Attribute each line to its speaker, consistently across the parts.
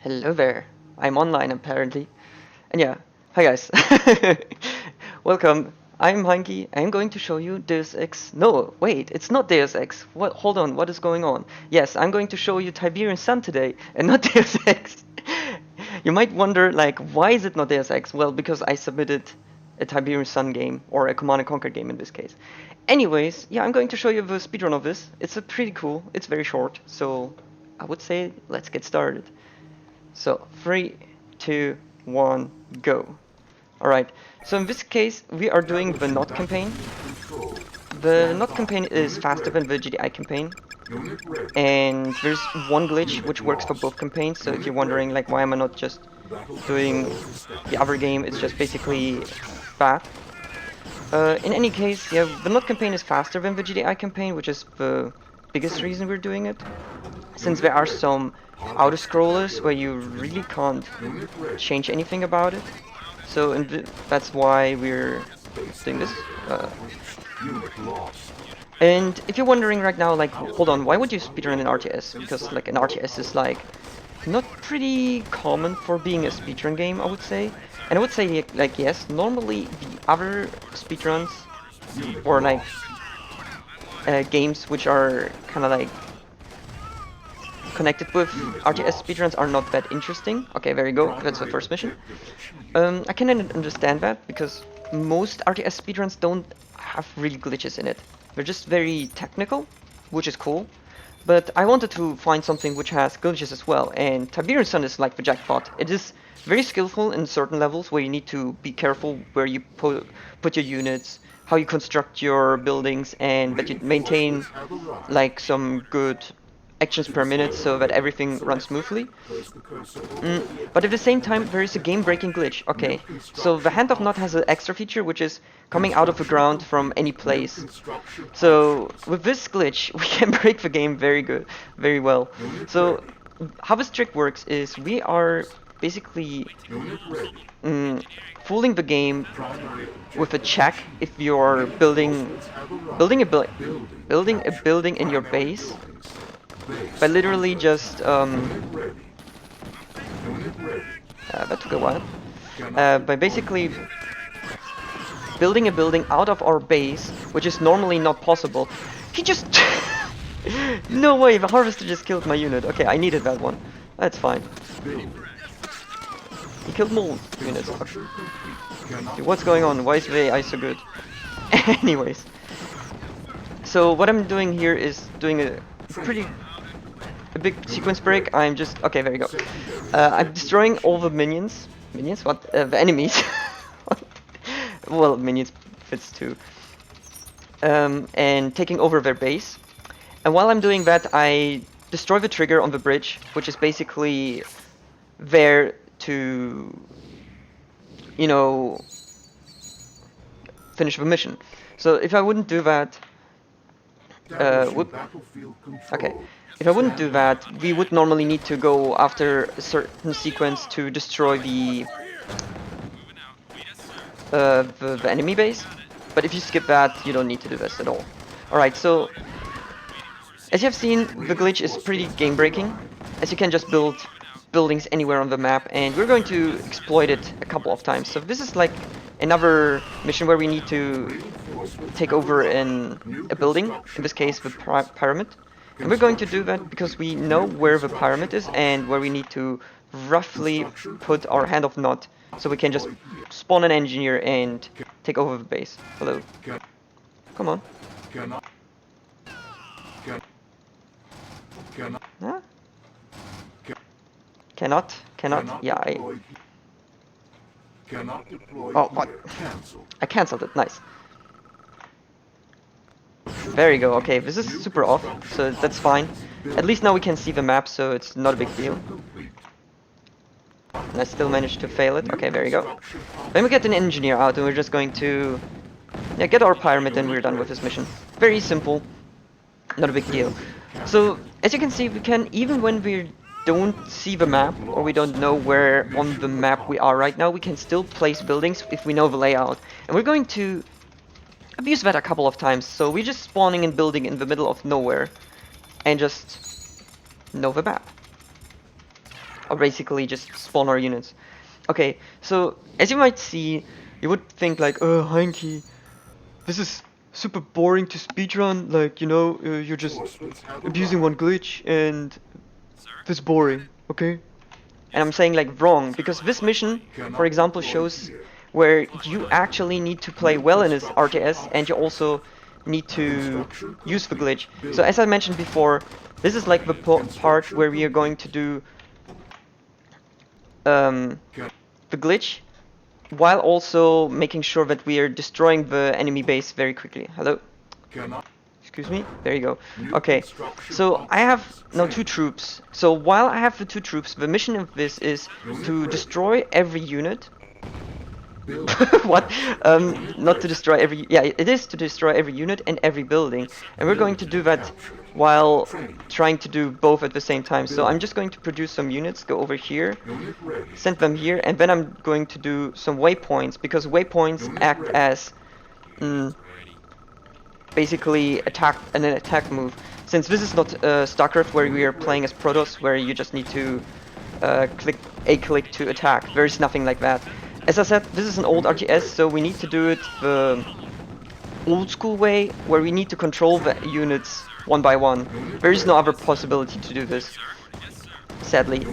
Speaker 1: Hello there. I'm online apparently. And yeah, hi guys. Welcome. I'm Heinki. I'm going to show you Deus Ex. No, wait, it's not Deus Ex. What? Hold on, what is going on? Yes, I'm going to show you Tiberian Sun today, and not Deus Ex. You might wonder, like, why is it not Deus Ex? Well, because I submitted a Tiberian Sun game, or a Command and Conquer game in this case. Anyways, yeah, I'm going to show you the speedrun of this. It's a pretty cool. It's very short, so I would say let's get started. So 3, 2, 1, go. Alright, so in this case we are doing the NOT campaign. The NOT campaign is faster than the GDI campaign. And there's one glitch which works for both campaigns, so if you're wondering like why am I not just doing the other game, it's just basically that. In any case, yeah, the NOT campaign is faster than the GDI campaign, which is the biggest reason we're doing it. Since there are some auto-scrollers where you really can't change anything about it. So that's why we're doing this. And if you're wondering right now, like, hold on, why would you speedrun an RTS? Because like an RTS is like not pretty common for being a speedrun game, I would say. And I would say like yes, normally the other speedruns or like games which are kind of like connected with RTS speedruns are not that interesting. Okay, there you go. That's the first mission. I can understand that because most RTS speedruns don't have really glitches in it. They're just very technical, which is cool. But I wanted to find something which has glitches as well, and Tiberian Sun is like the jackpot. It is very skillful in certain levels where you need to be careful where you put your units, how you construct your buildings, and that you maintain like some good actions per minute so that everything runs smoothly. But at the same time, there is a game-breaking glitch. Okay, so the Hand of Nod has an extra feature which is coming out of the ground from any place. So with this glitch, we can break the game very well. So how this trick works is we are basically fooling the game with a check if you're building a building in your base by literally just that took a while. By basically building a building out of our base, which is normally not possible. He just no way, the harvester just killed my unit. Okay, I needed that one. That's fine. He killed more units. Dude, what's going on? Why is the AI so good? Anyways. So what I'm doing here is doing a big sequence break. I'm just okay. There you go. I'm destroying all the minions. Minions? What? The enemies. Well, minions fits too. And taking over their base. And while I'm doing that, I destroy the trigger on the bridge, which is basically there to, you know, finish the mission. So if I wouldn't do that, okay. If I wouldn't do that, we would normally need to go after a certain sequence to destroy the enemy base. But if you skip that, you don't need to do this at all. Alright, so as you have seen, the glitch is pretty game-breaking, as you can just build buildings anywhere on the map, and we're going to exploit it a couple of times. So this is like another mission where we need to take over a building, in this case the pyramid. And we're going to do that because we know where the pyramid is and where we need to roughly put our Hand of Nod, so we can just spawn an engineer and take over the base. Hello. Come on. Huh? Cannot. Yeah, oh, what? I cancelled it. Nice. There you go. Okay, this is super off, so that's fine. At least now we can see the map, so it's not a big deal. And I still managed to fail it. Okay, there you go. Then we get an engineer out, and we're just going to get our pyramid, and we're done with this mission. Very simple. Not a big deal. So, as you can see, we can, even when we don't see the map, or we don't know where on the map we are right now, we can still place buildings if we know the layout. And we're going to abuse that a couple of times. So we're just spawning and building in the middle of nowhere and just know the map. or basically just spawn our units. Okay, so as you might see, you would think like, Heinki, this is super boring to speedrun, like, you know, you're just abusing one glitch and this is boring, okay? And I'm saying like wrong, because this mission, for example, shows where you actually need to play well in this RTS and you also need to use the glitch. So as I mentioned before, this is like the part where we are going to do the glitch while also making sure that we are destroying the enemy base very quickly. Hello? Excuse me? There you go. Okay, so I have now 2 troops. So while I have the 2 troops, the mission of this is to destroy every unit. What? Not to destroy every... Yeah, it is to destroy every unit and every building. And we're going to do that while trying to do both at the same time. So I'm just going to produce some units, go over here, send them here, and then I'm going to do some waypoints, because waypoints act as... basically an attack move. Since this is not StarCraft where we are playing as Protoss, where you just need to click A-click to attack. There is nothing like that. As I said, this is an old RTS, so we need to do it the old school way, where we need to control the units one by one. There is no other possibility to do this, sadly.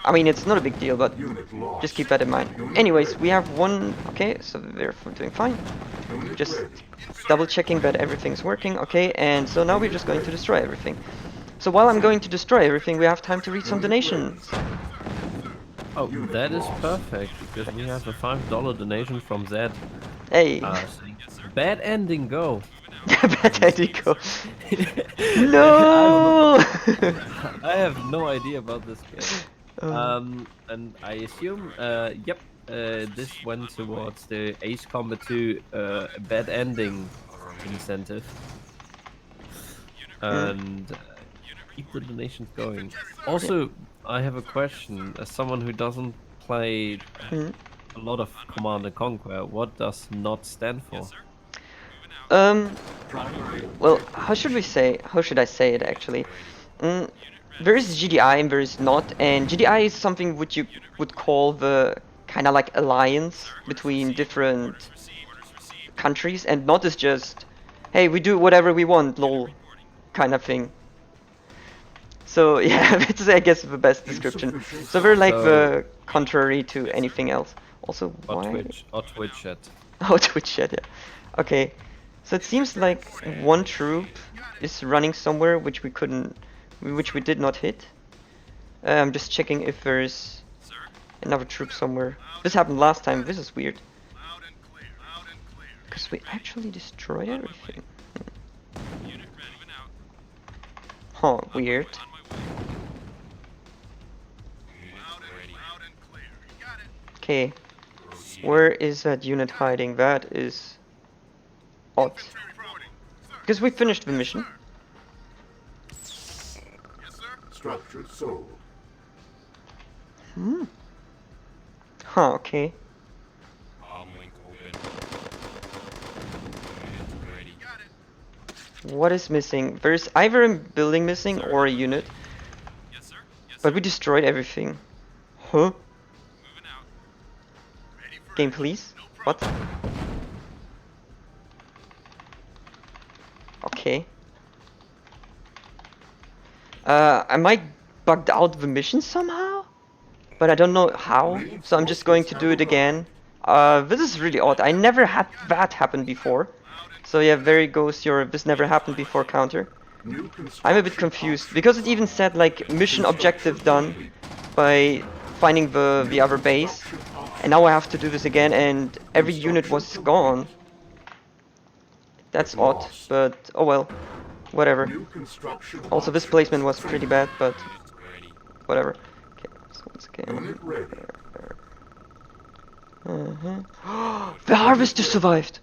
Speaker 1: I mean, it's not a big deal, but just keep that in mind. Anyways, we have one... Okay, so they're doing fine. Just double checking that everything's working. Okay, and so now we're just going to destroy everything. So while I'm going to destroy everything, we have time to read some donations.
Speaker 2: Oh, that is perfect, because we have a $5 donation from Zed.
Speaker 1: Hey.
Speaker 2: Bad ending, go.
Speaker 1: Bad ending, go. No!
Speaker 2: I have no idea about this game. And I assume, yep, this went towards the Ace Combat 2 bad ending incentive. And keep the donations going. Also, I have a question. As someone who doesn't play a lot of Command & Conquer, what does NOT stand for?
Speaker 1: Well, how should I say it actually? There is GDI and there is NOT, and GDI is something which you would call the kind of like alliance between different countries, and NOT is just, hey, we do whatever we want, lol, kind of thing. So yeah, it's I guess the best description. So we're like the contrary to anything else. Also, why?
Speaker 2: Twitch chat.
Speaker 1: Oh, Twitch chat, yeah. Okay, so it seems like one troop is running somewhere which we did not hit. I'm just checking if there's another troop somewhere. This happened last time. This is weird. Because we actually destroyed everything. Huh, weird. Okay, where is that unit hiding? That is odd. Because we finished the mission.
Speaker 3: Structure sold.
Speaker 1: Huh, okay. What is missing? There's either a building missing or a unit. But we destroyed everything. Huh? Game, please? What? Okay. I might bugged out the mission somehow? But I don't know how, so I'm just going to do it again. This is really odd. I never had that happen before. So yeah, there goes your this never happened before counter. I'm a bit confused, because it even said like mission objective done by finding the other base. And now I have to do this again, and every unit was gone. That's odd, but oh well. Whatever. Also, this placement was pretty bad, but whatever. Okay, so once again. The harvester survived!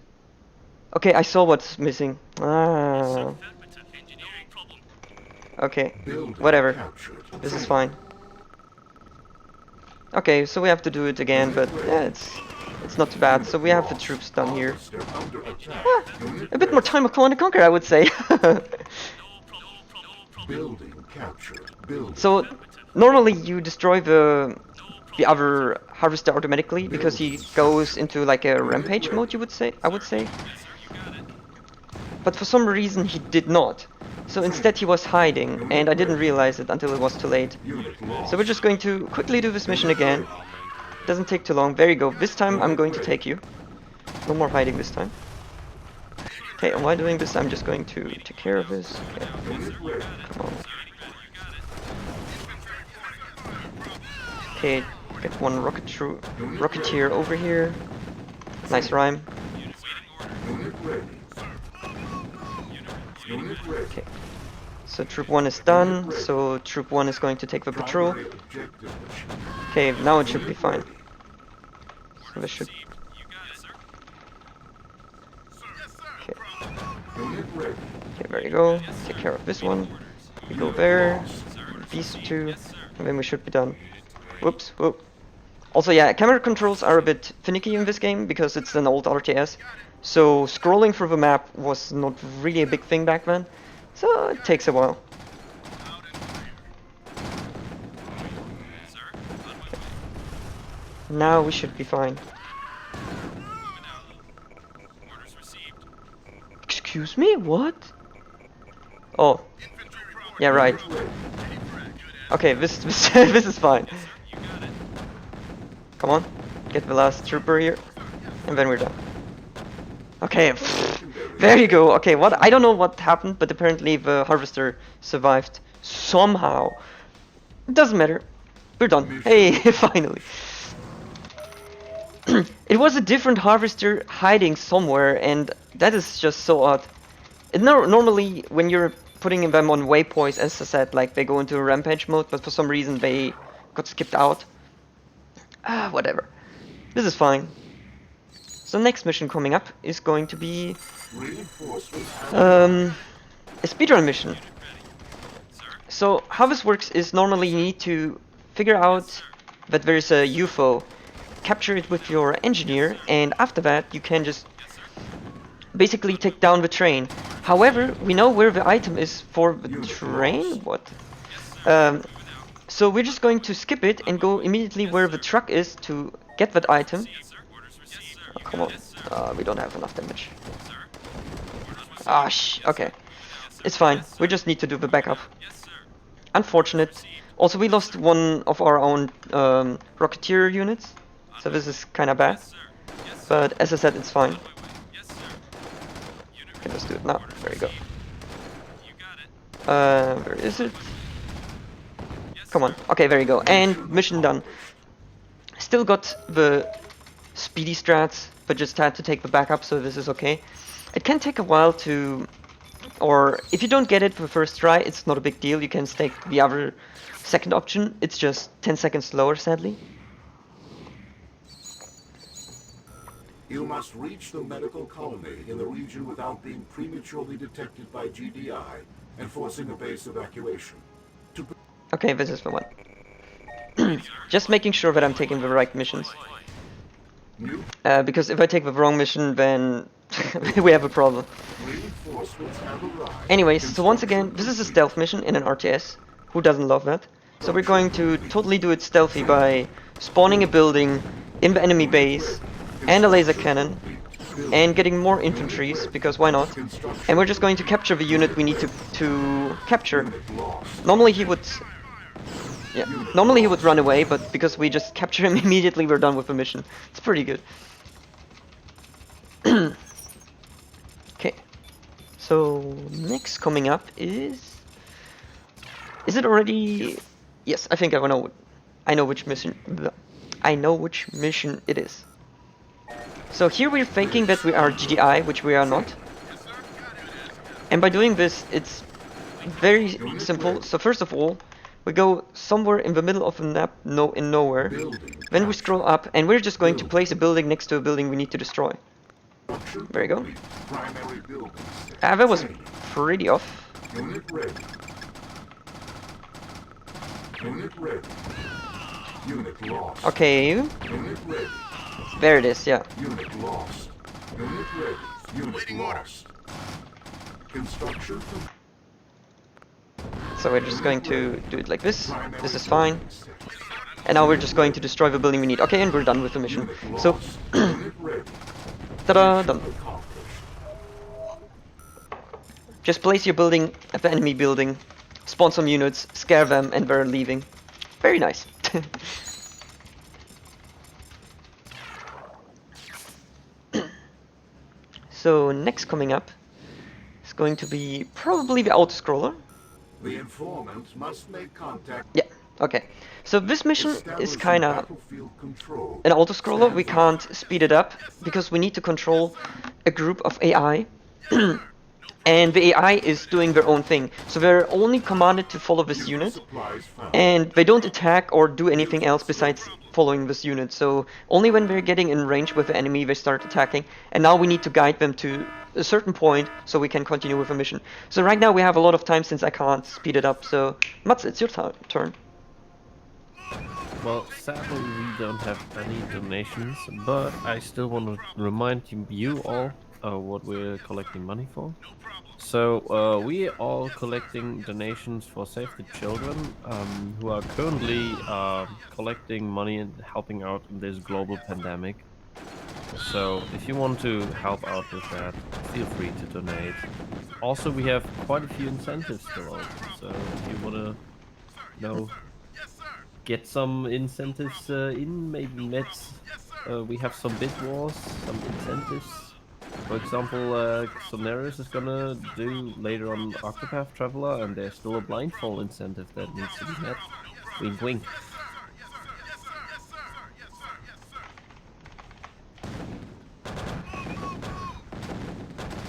Speaker 1: Okay, I saw what's missing. Ah. Okay, whatever. This is fine. Okay, so we have to do it again, but yeah, it's not too bad. So we have the troops done here. A bit more time of Command & Conquer, I would say.
Speaker 3: captured. Building.
Speaker 1: So normally you destroy the other harvester automatically because he goes into like a rampage mode, I would say. But for some reason he did not. So instead he was hiding, and I didn't realize it until it was too late. So we're just going to quickly do this mission again. Doesn't take too long. There you go. This time I'm going to take you. No more hiding this time. Okay, and while doing this I'm just going to take care of this. Okay. Come on. Okay, get one rocketeer over here. Nice rhyme. Okay. So troop 1 is done, so troop 1 is going to take the patrol. Okay, now it should be fine. So this should... Okay. Okay, there you go. Take care of this one. We go there. These two. And then we should be done. Whoops, whoop. Also, yeah, camera controls are a bit finicky in this game because it's an old RTS. So scrolling through the map was not really a big thing back then. So it takes a while. Okay. Now we should be fine. Excuse me? What? Oh. Yeah, right. Okay, this this is fine. Come on, get the last trooper here, and then we're done. Okay, there you go. Okay, what? I don't know what happened, but apparently the harvester survived somehow. It doesn't matter. We're done. Hey, finally. It was a different harvester hiding somewhere, and that is just so odd. Normally, when you're putting them on waypoints, as I said, like they go into a rampage mode, but for some reason they got skipped out. Ah, whatever. This is fine. So next mission coming up is going to be a speedrun mission. So how this works is normally you need to figure out that there is a UFO, capture it with your engineer, and after that you can just basically take down the train. However, we know where the item is for the train? What? So we're just going to skip it and go immediately where the truck is to get that item. Oh, come on. We don't have enough damage. Ah, okay. It's fine. We just need to do the backup. Unfortunate. Also, we lost one of our own Rocketeer units. So this is kind of bad. But as I said, it's fine. Okay, let's do it now. There you go. Where is it? Come on. Okay, there you go. And mission done. Still got the speedy strats, but just had to take the backup, so this is okay. It can take a while to... Or if you don't get it the first try, it's not a big deal. You can take the other second option. It's just 10 seconds slower, sadly.
Speaker 3: You must reach the medical colony in the region without being prematurely detected by GDI and forcing a base evacuation.
Speaker 1: Okay, this is the one. Just making sure that I'm taking the right missions. Because if I take the wrong mission, then we have a problem. Anyways, so once again, this is a stealth mission in an RTS. Who doesn't love that? So we're going to totally do it stealthy by spawning a building in the enemy base and a laser cannon and getting more infantries, because why not? And we're just going to capture the unit we need to capture. Normally he would run away, but because we just capture him immediately, we're done with the mission. It's pretty good. Okay. So next coming up is it already? Yes, I think I know. I know which mission. I know which mission it is. So here we're faking that we are GDI, which we are not. And by doing this, it's very simple. So first of all, we go somewhere in the middle of the map, in nowhere. Then we scroll up, and we're just going to place a building next to a building we need to destroy. There you go. That was pretty off. Okay. There it is, yeah.
Speaker 3: Unit lost. Unit ready. Unit lost. Construction.
Speaker 1: So we're just going to do it like this. This is fine. And now we're just going to destroy the building we need. Okay, and we're done with the mission. So, ta-da, done. Just place your building at the enemy building, spawn some units, scare them, and we're leaving. Very nice. So next coming up is going to be probably the autoscroller.
Speaker 3: The informant must make contact.
Speaker 1: Yeah, okay. So this mission is
Speaker 3: Establishing
Speaker 1: kinda
Speaker 3: battlefield control.
Speaker 1: an autoscroller. We can't speed it up because we need to control a group of AI. And the AI is doing their own thing. So they're only commanded to follow this unit.
Speaker 3: Supplies found.
Speaker 1: And they don't attack or do anything else besides following this unit. So only when they're getting in range with the enemy they start attacking. And now we need to guide them to a certain point so we can continue with the mission. So right now we have a lot of time since I can't speed it up. So Mats, it's your turn.
Speaker 2: Well, sadly we don't have any donations, but I still want to remind you all what we're collecting money for. So we are all collecting donations for Save the Children, who are currently collecting money and helping out in this global pandemic. So if you want to help out with that, feel free to donate. Also, we have quite a few incentives still open, so if you want to, get some incentives in, maybe meds. We have some bid wars, some incentives. For example, Sonarius is gonna do later on Octopath Traveler, and there's still a blindfold incentive that needs to be met. Wink wink.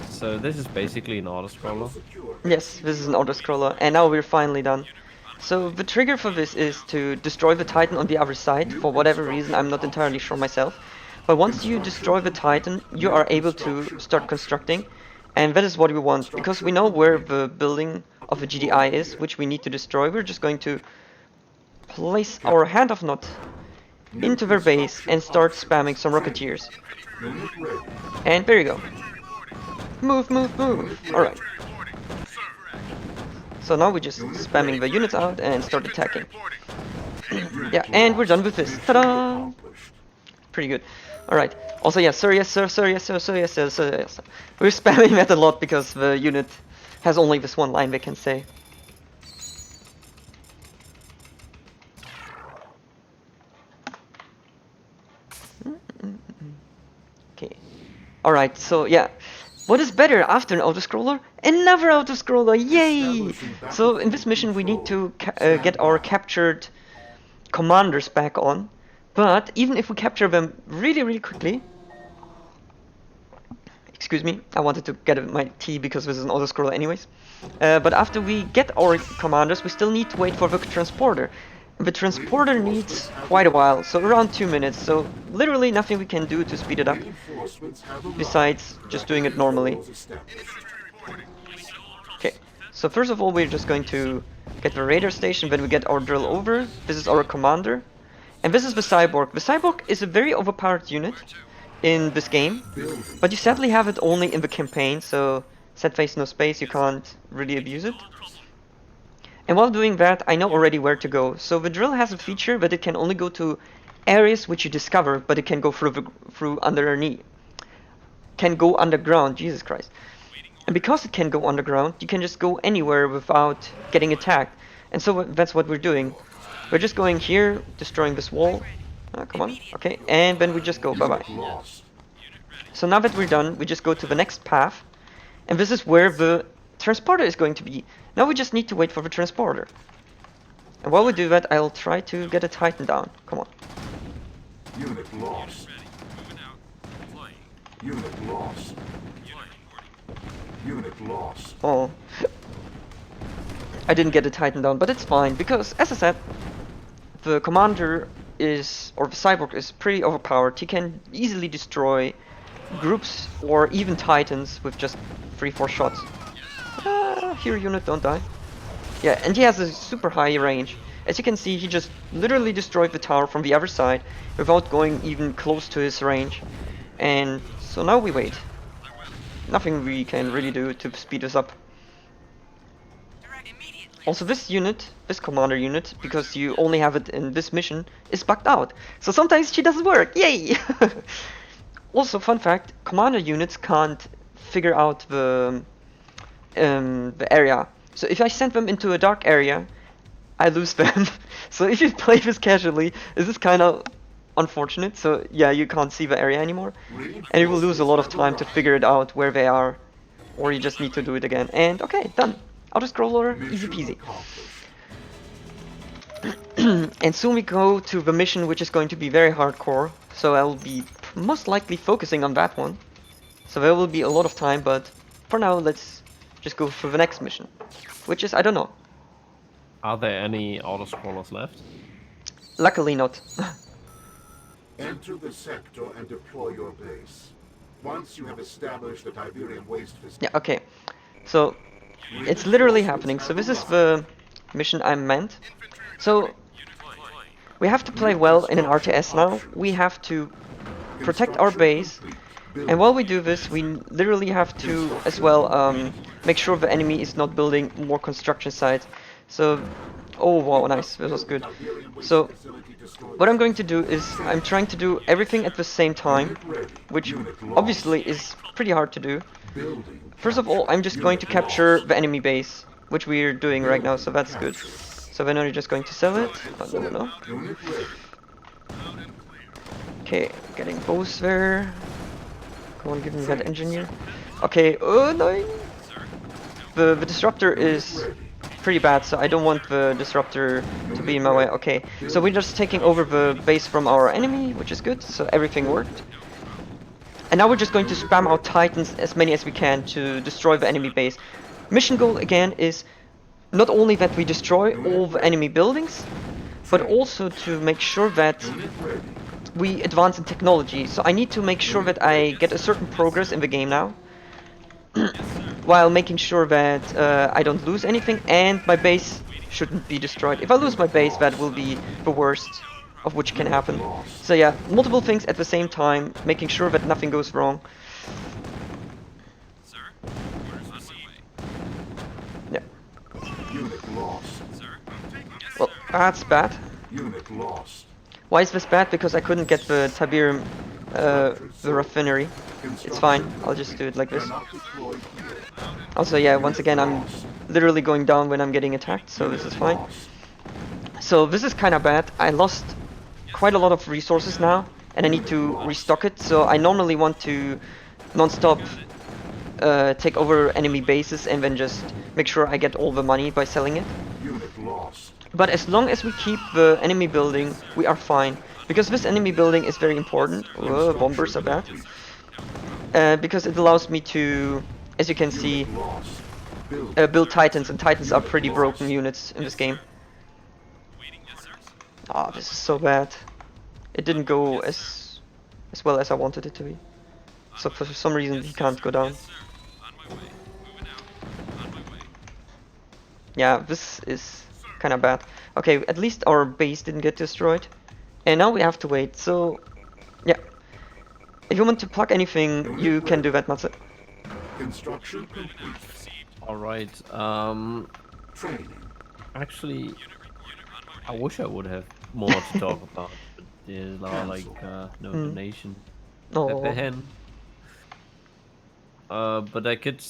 Speaker 2: So this is basically an auto-scroller.
Speaker 1: Yes, this is an autoscroller. And now we're finally done. So the trigger for this is to destroy the Titan on the other side. For whatever reason, I'm not entirely sure myself. But once you destroy the Titan, you are able to start constructing. And that is what we want. Because we know where the building of the GDI is, which we need to destroy. We're just going to place our hand of knot into their base and start spamming some Rocketeers. And there you go. Move, move, move. Alright. So now we're just spamming the units out and start attacking. Yeah, and we're done with this. Ta-da! Pretty good. Alright. Also, yes, sir, yes, sir, sir, yes, sir, sir, yes, sir, sir, yes, sir. We're spamming that a lot because the unit has only this one line they can say. Okay. Alright, so yeah. What is better after an autoscroller? Another autoscroller! Yay! So in this mission we need to get our captured commanders back on. But even if we capture them really, really quickly... Excuse me, I wanted to get my tea because this is an autoscroller anyways. But after we get our commanders, we still need to wait for the transporter. The transporter needs quite a while, so around 2 minutes, so literally nothing we can do to speed it up, besides just doing it normally. Okay, so first of all we're just going to get the radar station when we get our drill over. This is our commander. And this is the Cyborg. The Cyborg is a very overpowered unit in this game, but you sadly have it only in the campaign, so set phase no space, you can't really abuse it. And while doing that, I know already where to go. So the drill has a feature that it can only go to areas which you discover, but it can go through underneath. Can go underground, Jesus Christ. And because it can go underground, you can just go anywhere without getting attacked. And so that's what we're doing. We're just going here, destroying this wall. Come on, okay. And then we just go bye-bye. So now that we're done, we just go to the next path. And this is where the transporter is going to be. Now we just need to wait for the transporter. And while we do that, I'll try to get a Titan down. Come on.
Speaker 3: Unit lost. Unit lost. Unit lost.
Speaker 1: Oh. I didn't get a Titan down, but it's fine, because, as I said, the commander is, or the Cyborg is pretty overpowered. He can easily destroy groups or even Titans with just 3-4 shots. Here, unit, don't die. Yeah, and he has a super high range. As you can see, he just literally destroyed the tower from the other side without going even close to his range. And so now we wait. Nothing we can really do to speed us up. Also, this unit, this commander unit, because you only have it in this mission, is bugged out. So sometimes she doesn't work. Yay! Also, fun fact: commander units can't figure out the area. So if I send them into a dark area, I lose them. So if you play this casually, this is kind of unfortunate. So yeah, you can't see the area anymore, and you will lose a lot of time to figure it out where they are, or you just need to do it again. And okay, done. Auto-scroller, easy peasy. And soon we go to the mission, which is going to be very hardcore. So I'll be most likely focusing on that one. So there will be a lot of time, but for now, let's just go for the next mission, which is, I don't know.
Speaker 2: Are there any auto-scrollers left?
Speaker 1: Luckily not.
Speaker 3: Enter the sector and deploy your base. Once you have established the Tiberian waste facility.
Speaker 1: Yeah, okay. So it's literally happening. So this is the mission I meant. So we have to play well in an RTS now. We have to protect our base. And while we do this, we literally have to as well make sure the enemy is not building more construction sites. So, oh wow, nice, this was good. So, what I'm going to do is I'm trying to do everything at the same time, which obviously is pretty hard to do. First of all, I'm just going to capture the enemy base, which we're doing right now, so that's good. So then I'm just going to sell it. Oh, no. Okay, getting both there. Come on, give me that engineer. Okay, oh no! The disruptor is pretty bad, so I don't want the disruptor to be in my way. Okay, so we're just taking over the base from our enemy, which is good, so everything worked. And now we're just going to spam out titans as many as we can to destroy the enemy base. Mission goal again is not only that we destroy all the enemy buildings, but also to make sure that we advance in technology. So I need to make sure that I get a certain progress in the game now, while making sure that I don't lose anything and my base shouldn't be destroyed. If I lose my base, that will be the worst of which can happen. So yeah, multiple things at the same time, making sure that nothing goes wrong. Yeah. Well, that's bad. Why is this bad? Because I couldn't get the Tiberian, the refinery. It's fine, I'll just do it like this. Also, yeah, once again, I'm literally going down when I'm getting attacked, so this is fine. So this is kind of bad. I lost quite a lot of resources now, and I need to restock it. So I normally want to non-stop take over enemy bases and then just make sure I get all the money by selling it. But as long as we keep the enemy building, we are fine. Because this enemy building is very important. Whoa, bombers are bad. Because it allows me to, as you can see, build titans, and titans are pretty broken units in this game. Ah, this is so bad. It didn't go as well as I wanted it to be. So for some reason he can't go down. Yeah, this is kind of bad. Okay, at least our base didn't get destroyed. And now we have to wait, so yeah. If you want to plug anything, you can do that, Matze.
Speaker 3: Construction complete.
Speaker 2: Alright, actually, I wish I would have more to talk about, but there's like no donation at the hand. But I could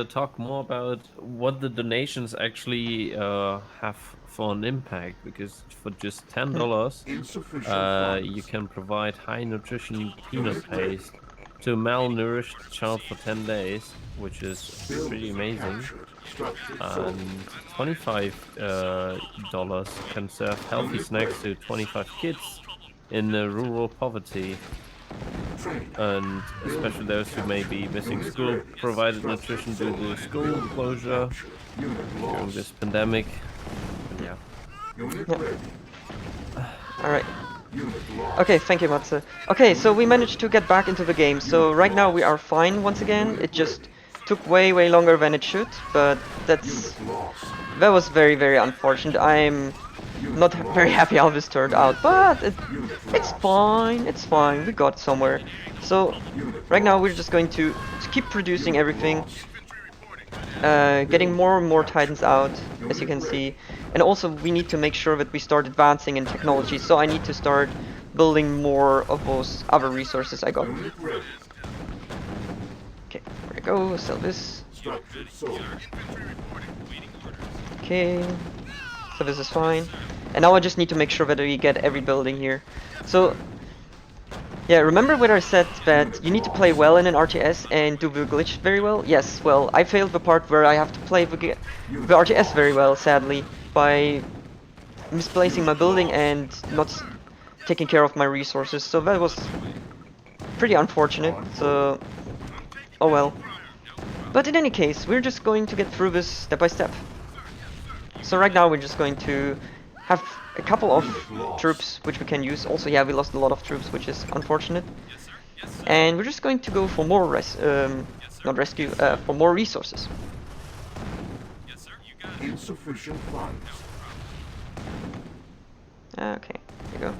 Speaker 2: talk more about what the donations actually have for an impact, because for just $10, you can provide high nutrition peanut paste to a malnourished child for 10 days, which is pretty amazing. And $25 can serve healthy snacks to 25 kids in rural poverty. And especially those who may be missing school, provided nutrition due to school closure during this pandemic. Yeah.
Speaker 1: Alright. Okay, thank you, Matze. Okay, so we managed to get back into the game. So right now we are fine once again. It just took way longer than it should, but that was very unfortunate. I'm not very happy how this turned out, but it's fine, we got somewhere. So right now we're just going to keep producing everything, getting more and more Titans out, as you can see. And also we need to make sure that we start advancing in technology, so I need to start building more of those other resources I got.
Speaker 3: Unit ready.
Speaker 1: Okay, there we go, sell this.
Speaker 3: Structure sold.
Speaker 1: Okay, so this is fine. And now I just need to make sure that we get every building here. So, yeah, remember when I said that you need to play well in an RTS and do the glitch very well? Yes, well, I failed the part where I have to play the RTS very well, sadly, by misplacing my building and not taking care of my resources. So that was pretty unfortunate, so oh well. But in any case, we're just going to get through this step by step. So right now we're just going to have a couple of troops which we can use. Also, yeah, we lost a lot of troops, which is unfortunate. And we're just going to go for more for more resources.
Speaker 3: Insufficient funds.
Speaker 1: Okay, here you go.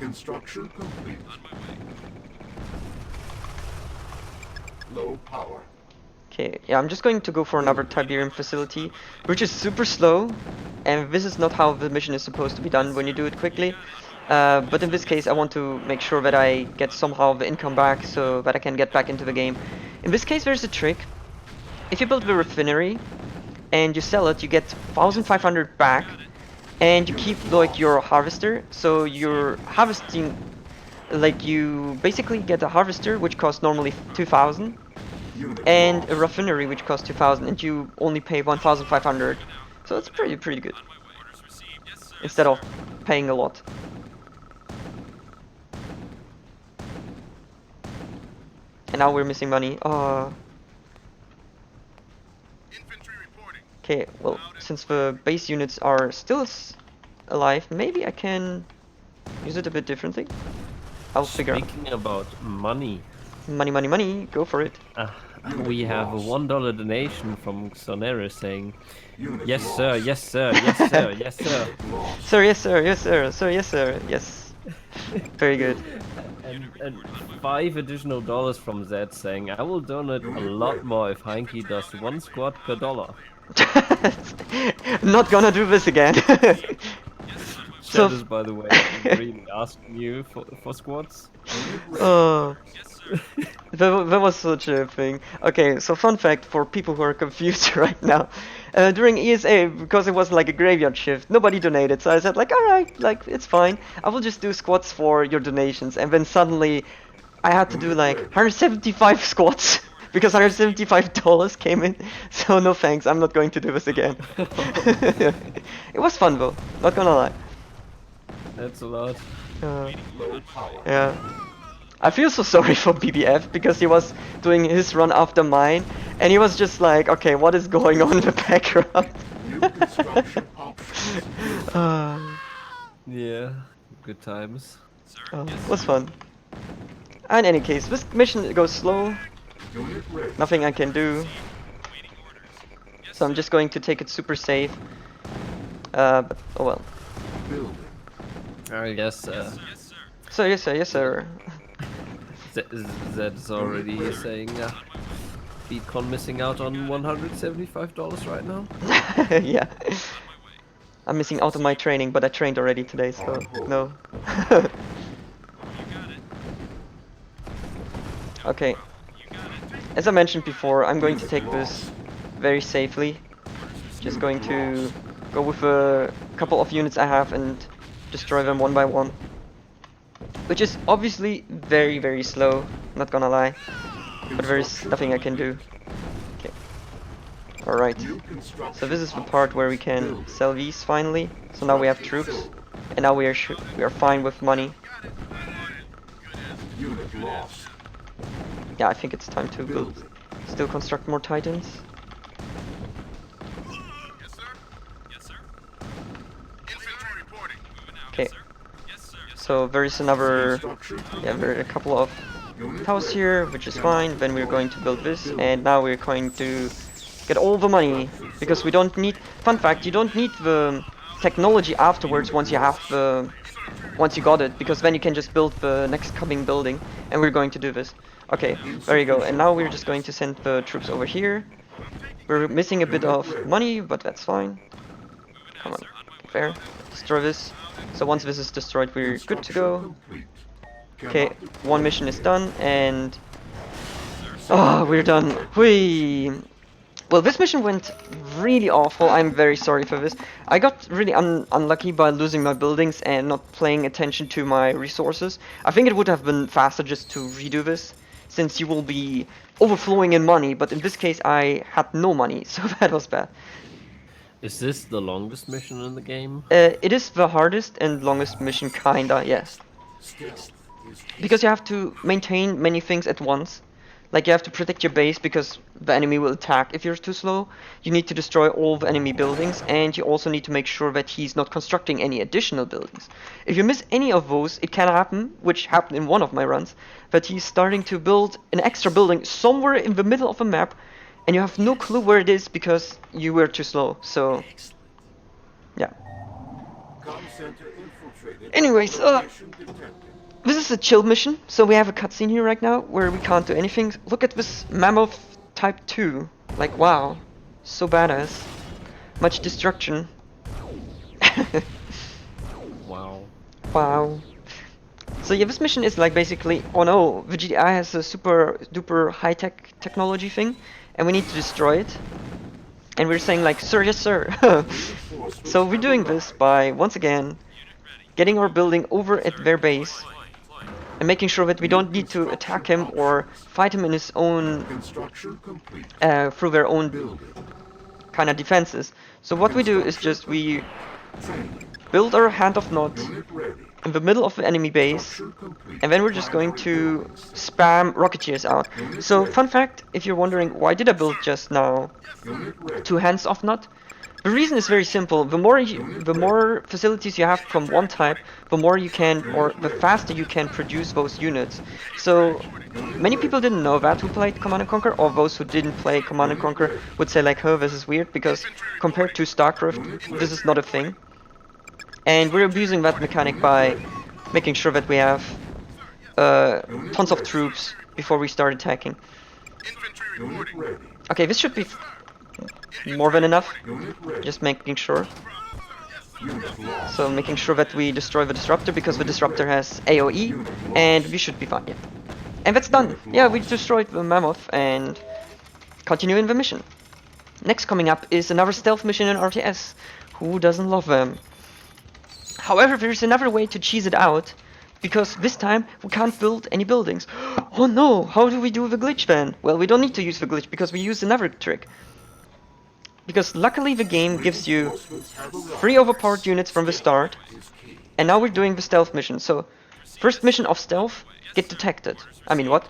Speaker 3: Construction complete. Low power.
Speaker 1: Okay, yeah, I'm just going to go for another Tiberian facility, which is super slow, and this is not how the mission is supposed to be done when you do it quickly. But in this case, I want to make sure that I get somehow the income back, so that I can get back into the game. In this case, there's a trick. If you build the refinery, and you sell it, you get 1,500 back, and you keep, like, your harvester, so you're harvesting, like, you basically get a harvester, which costs normally 2,000, and a refinery which costs 2,000, and you only pay 1,500. So it's pretty good. Instead of paying a lot. And now we're missing money. Okay, well, since the base units are still alive, maybe I can use it a bit differently. I'll figure out.
Speaker 2: Speaking about money.
Speaker 1: Money, go for it.
Speaker 2: We have a $1 donation from Xonera saying, yes sir, yes sir, yes sir, yes sir.
Speaker 1: Sir, yes sir, yes sir, sir, yes sir, yes. Very good.
Speaker 2: And $5 additional from Zed saying, I will donate a lot more if Heinki does 1 squad per dollar.
Speaker 1: I'm not gonna do this again.
Speaker 2: Chat is, by the way, really asking you for squads.
Speaker 1: Oh. That was such a thing. Okay, so fun fact for people who are confused right now. During ESA, because it was like a graveyard shift, nobody donated, so I said like, alright, like, it's fine. I will just do squats for your donations, and then suddenly I had to do like 175 squats because $175 came in. So no thanks, I'm not going to do this again. It was fun though, not gonna lie.
Speaker 2: That's a lot.
Speaker 1: Yeah. I feel so sorry for BBF because he was doing his run after mine and he was just like, okay, what is going on in the background?
Speaker 2: Yeah, good times.
Speaker 1: It was fun. In any case, this mission goes slow. Nothing I can do. So I'm just going to take it super safe. But, oh well.
Speaker 2: I guess,
Speaker 1: So yes sir, yes sir.
Speaker 2: Zed's already saying SpeedCon missing out on $175 right now.
Speaker 1: Yeah. I'm missing out on my training, but I trained already today, so no. Okay. As I mentioned before, I'm going to take this very safely. Just going to go with a couple of units I have and destroy them one by one. Which is obviously very, very slow, not gonna lie. But there's nothing I can do. Okay. Alright. So this is the part where we can sell these finally. So now we have troops. And now we are fine with money. Yeah, I think it's time to build. Still construct more Titans. Okay. So there is another, yeah, there are a couple of towers here, which is fine. Then we're going to build this, and now we're going to get all the money because we don't need. Fun fact: you don't need the technology afterwards once you have the once you got it, because then you can just build the next coming building, and we're going to do this. Okay, there you go. And now we're just going to send the troops over here. We're missing a bit of money, but that's fine. Come on, fair. Destroy this. So once this is destroyed, we're good to go. Okay, one mission is done, and oh, we're done. Whee! Well, this mission went really awful. I'm very sorry for this. I got really unlucky by losing my buildings and not paying attention to my resources. I think it would have been faster just to redo this, since you will be overflowing in money, but in this case I had no money, so that was bad.
Speaker 2: Is this the longest mission in the game?
Speaker 1: It is the hardest and longest mission, kinda, yes. Because you have to maintain many things at once. Like you have to protect your base because the enemy will attack if you're too slow. You need to destroy all the enemy buildings, and you also need to make sure that he's not constructing any additional buildings. If you miss any of those, it can happen, which happened in one of my runs, that he's starting to build an extra building somewhere in the middle of a map, and you have no clue where it is because you were too slow. So, yeah. Anyways, this is a chill mission, so we have a cutscene here right now where we can't do anything. Look at this Mammoth Type 2. Like, wow. So badass. Much destruction.
Speaker 2: Wow.
Speaker 1: Wow. So yeah, this mission is like basically, oh no, the GDI has a super duper high-tech technology thing, and we need to destroy it. And we're saying like, sir, yes sir. So we're doing this by, once again, getting our building over at their base, and making sure that we don't need to attack him or fight him in his own, through their own kind of defenses. So what we do is just we build our hand of nod in the middle of the enemy base, and then we're just going to spam rocketeers out. So fun fact, if you're wondering why did I build just now two hands of nod? The reason is very simple. The more facilities you have from one type, the more you can, or the faster you can produce those units. So many people didn't know that who played Command and Conquer, or those who didn't play Command and Conquer would say like, oh, this is weird, because compared to StarCraft, this is not a thing. And we're abusing that mechanic by making sure that we have tons of troops before we start attacking. Okay, this should be more than enough. Just making sure. So making sure that we destroy the disruptor, because the disruptor has AoE, and we should be fine. Yeah. And that's done. Yeah, we destroyed the mammoth and continuing the mission. Next coming up is another stealth mission in RTS. Who doesn't love them? However, there's another way to cheese it out, because this time we can't build any buildings. Oh no, how do we do the glitch then? Well, we don't need to use the glitch because we use another trick. Because luckily the game gives you 3 overpowered units from the start, and now we're doing the stealth mission. So, first mission of stealth, get detected. I mean, what?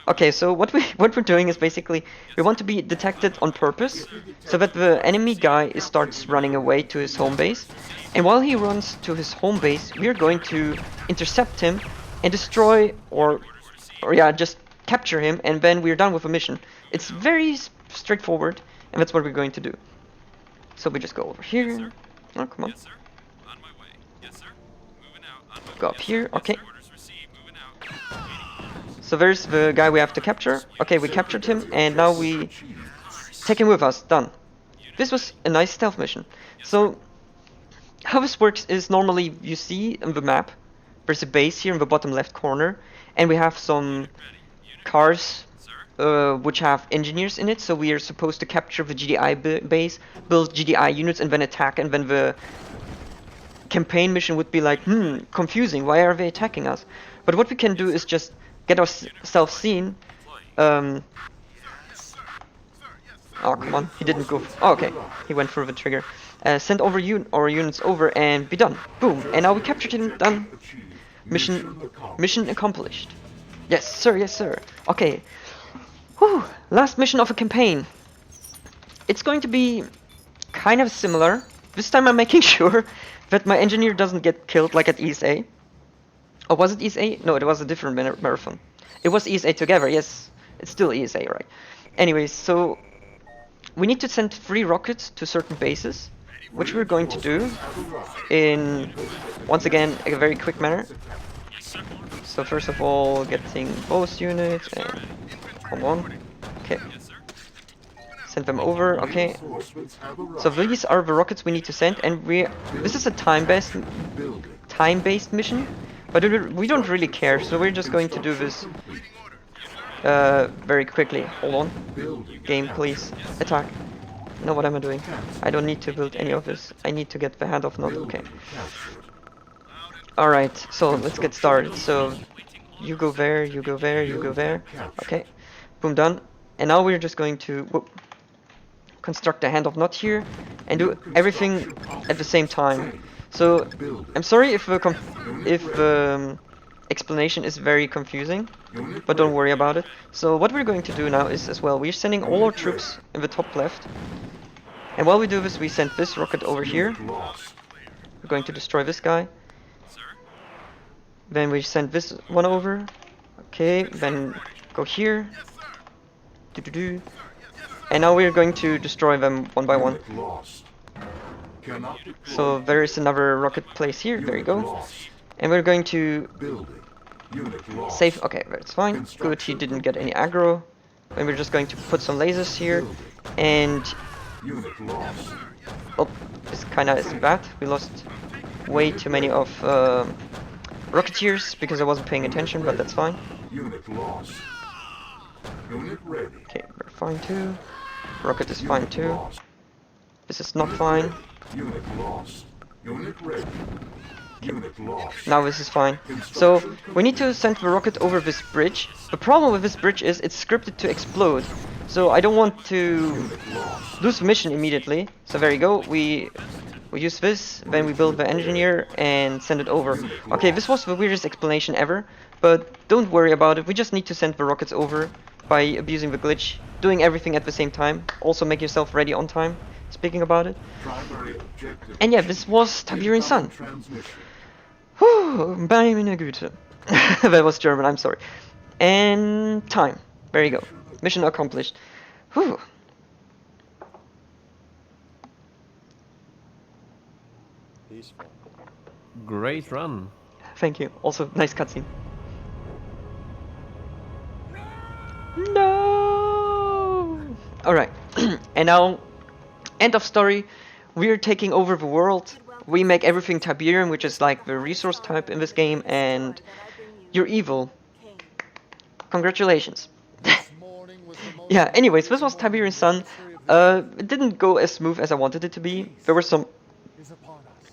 Speaker 1: Okay, so what we're doing is basically we want to be detected on purpose, so that the enemy guy starts running away to his home base, and while he runs to his home base, we're going to intercept him and destroy or yeah, just capture him, and then we're done with the mission. It's very straightforward, and that's what we're going to do. So we just go over here. Oh, come on. Go up here. Okay. So there's the guy we have to capture. Okay, we captured him, and now we take him with us. Done. This was a nice stealth mission. So how this works is normally you see in the map, there's a base here in the bottom left corner, and we have some cars which have engineers in it. So we are supposed to capture the GDI base, build GDI units, and then attack. And then the campaign mission would be like, confusing. Why are they attacking us? But what we can do is just get ourselves seen. Oh, come on, he didn't go. Oh, okay, he went through the trigger. Send over our units over and be done. Boom, and now we captured him. Done. Mission accomplished. Yes, sir. Yes, sir. Okay. Whew. Last mission of a campaign. It's going to be kind of similar. This time I'm making sure that my engineer doesn't get killed like at ESA. Or was it ESA? No, it was a different marathon. It was ESA together, yes. It's still ESA, right? Anyways, so we need to send 3 rockets to certain bases. which we're going to do in, once again, a very quick manner. So first of all, getting both units and hold on. Okay. Send them over. Okay. So these are the rockets we need to send, and this is a time-based mission, but we don't really care. So we're just going to do this very quickly. Hold on. Game, please. Attack. No, what am I doing? I don't need to build any of this. I need to get the handoff node. Okay. Alright, so let's get started. So you go there, you go there, you go there. Okay. Boom, done. And now we're just going to construct a handoff node here and do everything at the same time. So I'm sorry if the explanation is very confusing, but don't worry about it. So what we're going to do now is, as well, we're sending all our troops in the top left, and while we do this, we send this rocket over here. We're going to destroy this guy. Then we send this one over. Okay, then go here. And now we're going to destroy them one by one. So there is another rocket place here. There you go. And we're going to save. Okay, that's fine. Good, he didn't get any aggro. And we're just going to put some lasers here. And oh, this kinda is bad. We lost way too many of Rocketeers because I wasn't paying attention, but that's fine. Okay, we're fine too. Rocket is fine too. This is not fine. Now this is fine. So we need to send the rocket over this bridge. The problem with this bridge is it's scripted to explode. So I don't want to lose the mission immediately. So there you go. We use this, then we build the engineer and send it over. Okay, this was the weirdest explanation ever, but don't worry about it. We just need to send the rockets over by abusing the glitch, doing everything at the same time. Also make yourself ready on time, speaking about it. And yeah, this was Tiberian Sun. Whew, meine Güte. That was German, I'm sorry. And time. There you go. Mission accomplished. Whew.
Speaker 2: Great run.
Speaker 1: Thank you. Also, nice cutscene. No! Alright. And now, end of story. We're taking over the world. We make everything Tiberian, which is like the resource type in this game, and you're evil. Congratulations. Yeah, anyways, this was Tiberian Sun. It didn't go as smooth as I wanted it to be. There were some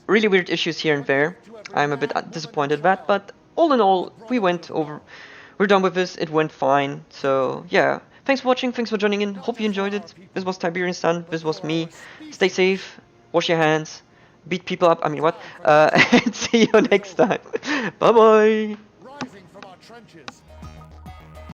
Speaker 1: really weird issues here and there. I'm a bit disappointed at that, but all in all, we're done with this, it went fine. So yeah, thanks for watching, thanks for joining in, hope you enjoyed it. This was Tiberian Sun, this was me. Stay safe, wash your hands, beat people up, and see you next time. Bye bye!